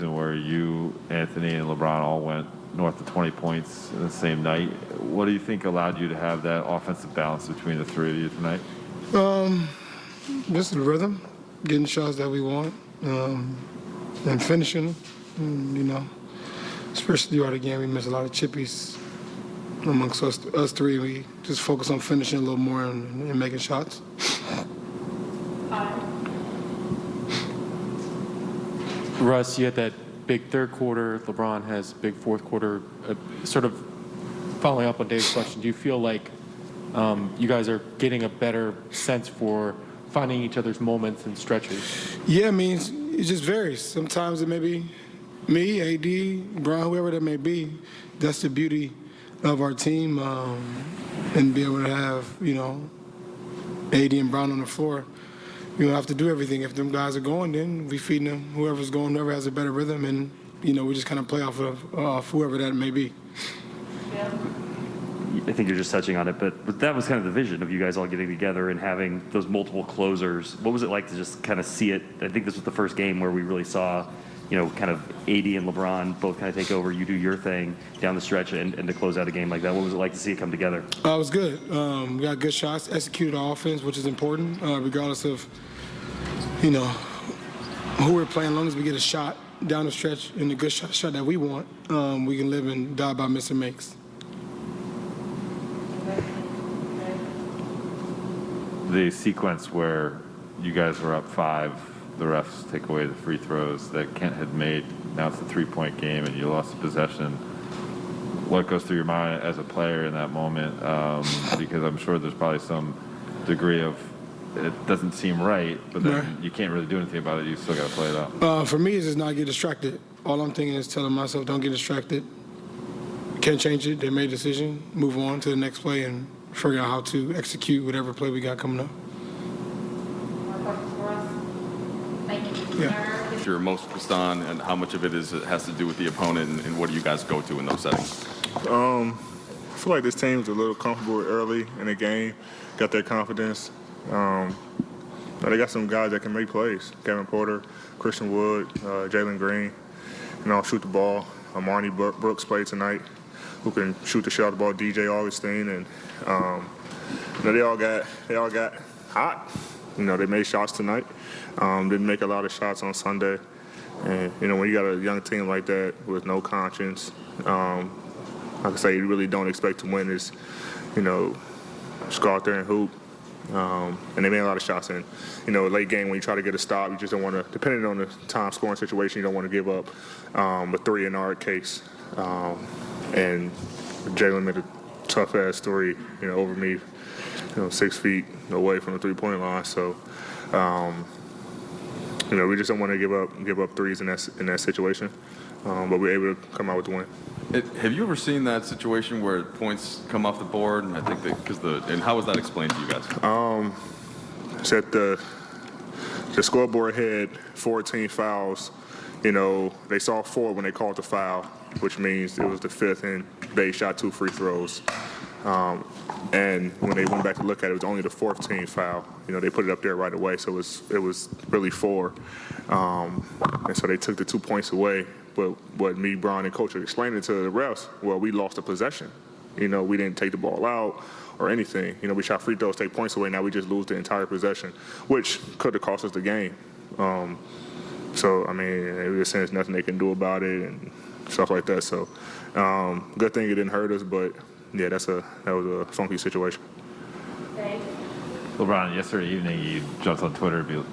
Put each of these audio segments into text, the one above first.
season where you, Anthony, and LeBron all went north of 20 points in the same night. What do you think allowed you to have that offensive balance between the three of you tonight? Just the rhythm, getting shots that we want, and finishing. Especially throughout the game, we missed a lot of chippies amongst us three. We just focus on finishing a little more and making shots. Russ, you had that big third quarter. LeBron has big fourth quarter. Sort of following up on Dave's question, do you feel like you guys are getting a better sense for finding each other's moments and stretches? Yeah, I mean, it just varies. Sometimes it may be me, AD, Brown, whoever that may be. That's the beauty of our team, and be able to have, AD and Brown on the floor. You don't have to do everything. If them guys are going, then we feed them. Whoever's going, whoever has a better rhythm, and, we just kind of play off of whoever that may be. Yeah. I think you're just touching on it, but that was kind of the vision of you guys all getting together and having those multiple closers. What was it like to just kind of see it? I think this was the first game where we really saw, kind of AD and LeBron both kind of take over. You do your thing down the stretch and to close out a game like that. What was it like to see it come together? It was good. We got good shots, executed our offense, which is important, regardless of, who we're playing. As long as we get a shot down the stretch and a good shot that we want, we can live and die by missing makes. The sequence where you guys were up 5, the refs take away the free throws that Kent had made. Now it's a 3-point game and you lost the possession. What goes through your mind as a player in that moment? Because I'm sure there's probably some degree of it doesn't seem right, but then you can't really do anything about it. You still got to play it out. For me, it's just not get distracted. All I'm thinking is telling myself, don't get distracted. Can't change it. They made a decision. Move on to the next play and figure out how to execute whatever play we got coming up. More questions for us? Thank you. Yeah. You're most focused on, and how much of it has to do with the opponent, and what do you guys go to in those settings? I feel like this team's a little comfortable early in the game, got their confidence. They got some guys that can make plays. Kevin Porter, Christian Wood, Jalen Green, shoot the ball. Marnie Brooks played tonight, who can shoot the shot the ball. DJ Augustine, and they all got hot. They made shots tonight. Didn't make a lot of shots on Sunday. And when you got a young team like that with no conscience, like I say, you really don't expect to win. Is just go out there and hoop. And they made a lot of shots in. Late game when you try to get a stop, you just don't want to, depending on the time scoring situation, you don't want to give up a 3 in our case. And Jalen made a tough-ass 3, over me, 6 feet away from the three-point line. So, we just don't want to give up threes in that situation. But we're able to come out with the win. Have you ever seen that situation where points come off the board? And I think and how was that explained to you guys? Said the scoreboard had 14 fouls. They saw 4 when they called the foul, which means it was the 5th, and they shot 2 free throws. And when they went back to look at it, it was only the 4th team foul. They put it up there right away, so it was really 4. And so they took the 2 points away. But what me, Brian, and Coach were explaining to the refs, well, we lost the possession. We didn't take the ball out or anything. We shot free throws, take points away. Now we just lose the entire possession, which could have cost us the game. So, I mean, in a sense, nothing they can do about it and stuff like that. So, good thing it didn't hurt us, but, yeah, that was a funky situation. LeBron, yesterday evening you jumped on Twitter to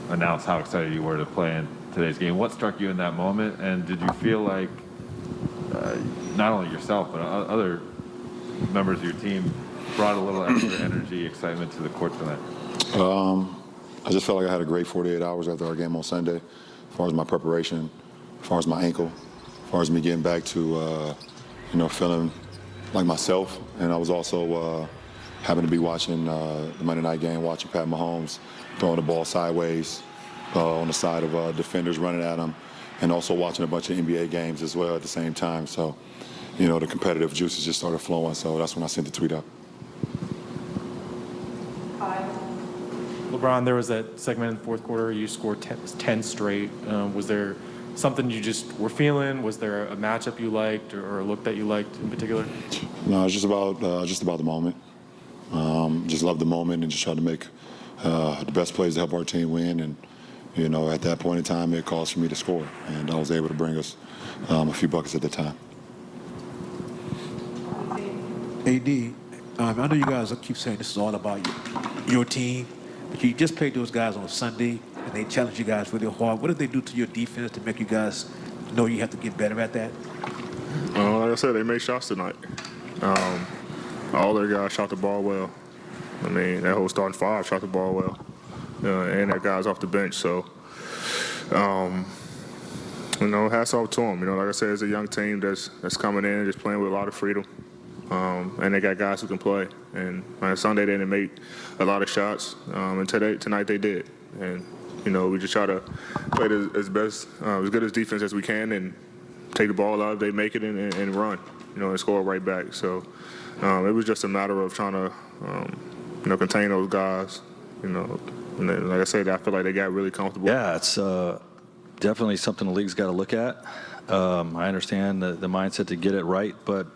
announce how excited you were to play in today's game. What struck you in that moment, and did you feel like not only yourself but other members of your team brought a little extra energy, excitement to the court tonight? I just felt like I had a great 48 hours after our game on Sunday, as far as my preparation, as far as my ankle, as far as me getting back to, feeling like myself. And I was also happened to be watching the Monday night game, watching Pat Mahomes throwing the ball sideways on the side of defenders running at him, and also watching a bunch of NBA games as well at the same time. So, the competitive juices just started flowing. So that's when I sent the tweet out. LeBron, there was that segment in the fourth quarter. You scored 10 straight. Was there something you just were feeling? Was there a matchup you liked or a look that you liked in particular? No, it's just about the moment. Just love the moment and just try to make the best plays to help our team win. And at that point in time, it calls for me to score, and I was able to bring us a few buckets at the time. AD, I know you guys keep saying this is all about your team, but you just played those guys on Sunday, and they challenged you guys really hard. What did they do to your defense to make you guys know you have to get better at that? Like I said, they made shots tonight. All their guys shot the ball well. I mean, that whole starting five shot the ball well, and their guys off the bench. So, hats off to them. Like I said, it's a young team that's coming in, just playing with a lot of freedom. And they got guys who can play. And on Sunday, they didn't make a lot of shots. And tonight they did. And, we just try to play as good as defense as we can and take the ball out. They make it and run, and score right back. So it was just a matter of trying to, contain those guys, And then, like I said, I feel like they got really comfortable. Yeah, it's definitely something the league's got to look at. I understand the mindset to get it right, but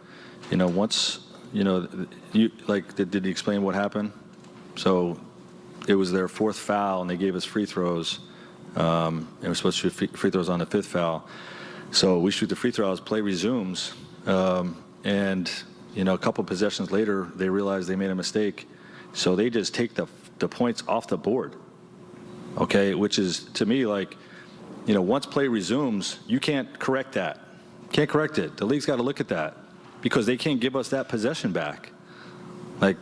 once, did he explain what happened? So it was their fourth foul, and they gave us free throws. And we're supposed to shoot free throws on the fifth foul. So we shoot the free throws, play resumes, and, a couple possessions later, they realized they made a mistake. So they just take the points off the board, okay, which is, to me, like, once play resumes, you can't correct that. Can't correct it. The league's got to look at that, because they can't give us that possession back. Like,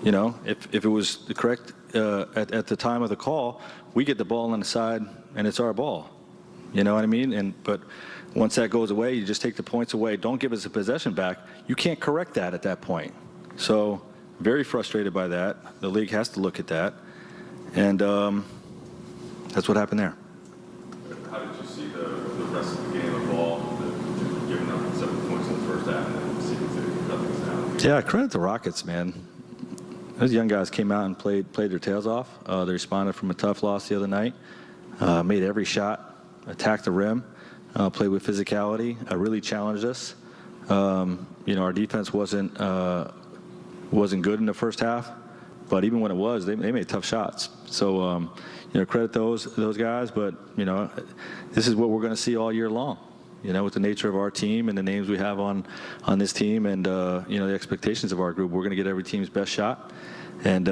if it was the correct at the time of the call, we get the ball on the side and it's our ball. You know what I mean? But once that goes away, you just take the points away. Don't give us the possession back. You can't correct that at that point. So very frustrated by that. The league has to look at that, and that's what happened there. How did you see the rest of the game evolve? Giving up 7 points in the first half and then seeing to cut things down. Yeah, credit the Rockets, man. Those young guys came out and played their tails off. They responded from a tough loss the other night. Made every shot, attacked the rim, played with physicality. Really challenged us. Our defense wasn't good in the first half, but even when it was, they made tough shots. So, credit those guys. But this is what we're going to see all year long. With the nature of our team and the names we have on this team, and the expectations of our group, we're going to get every team's best shot, and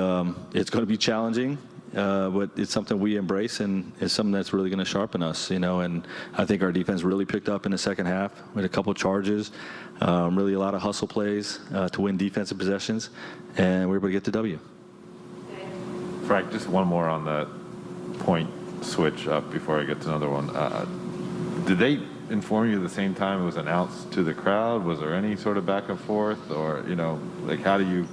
it's going to be challenging, but it's something we embrace, and it's something that's really going to sharpen us. And I think our defense really picked up in the second half with a couple charges, really a lot of hustle plays to win defensive possessions, and we were able to get the W. Frank, just one more on that point switch up before I get to another one. Did they inform you at the same time it was announced to the crowd? Was there any sort of back and forth, or how do you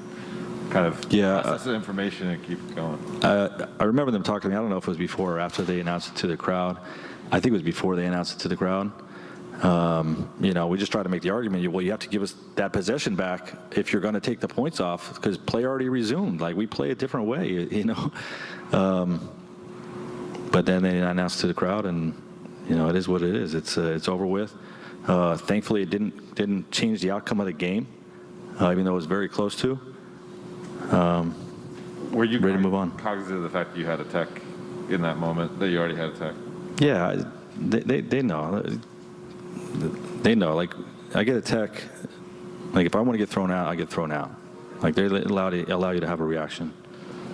kind of process the information and keep going? I remember them talking to me. I don't know if it was before or after they announced it to the crowd. I think it was before they announced it to the crowd. We just try to make the argument, well, you have to give us that possession back if you're going to take the points off, because play already resumed. Like, we play a different way, But then they announced to the crowd, and it is what it is. It's over with. Thankfully, it didn't change the outcome of the game, even though it was very close to. Were you ready to move on? Cognizant of the fact that you had a tech in that moment, that you already had a tech? Yeah, they know. They know. Like, I get a tech. Like, if I want to get thrown out, I get thrown out. Like, they allow you to have a reaction.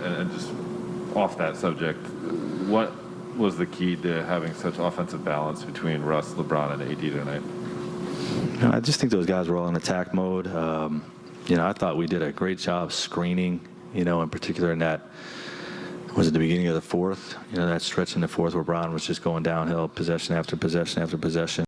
And just off that subject, what was the key to having such offensive balance between Russ, LeBron, and AD tonight? I just think those guys were all in attack mode. I thought we did a great job screening, in particular in that, was it the beginning of the fourth? That stretch in the fourth where Brown was just going downhill, possession after possession after possession.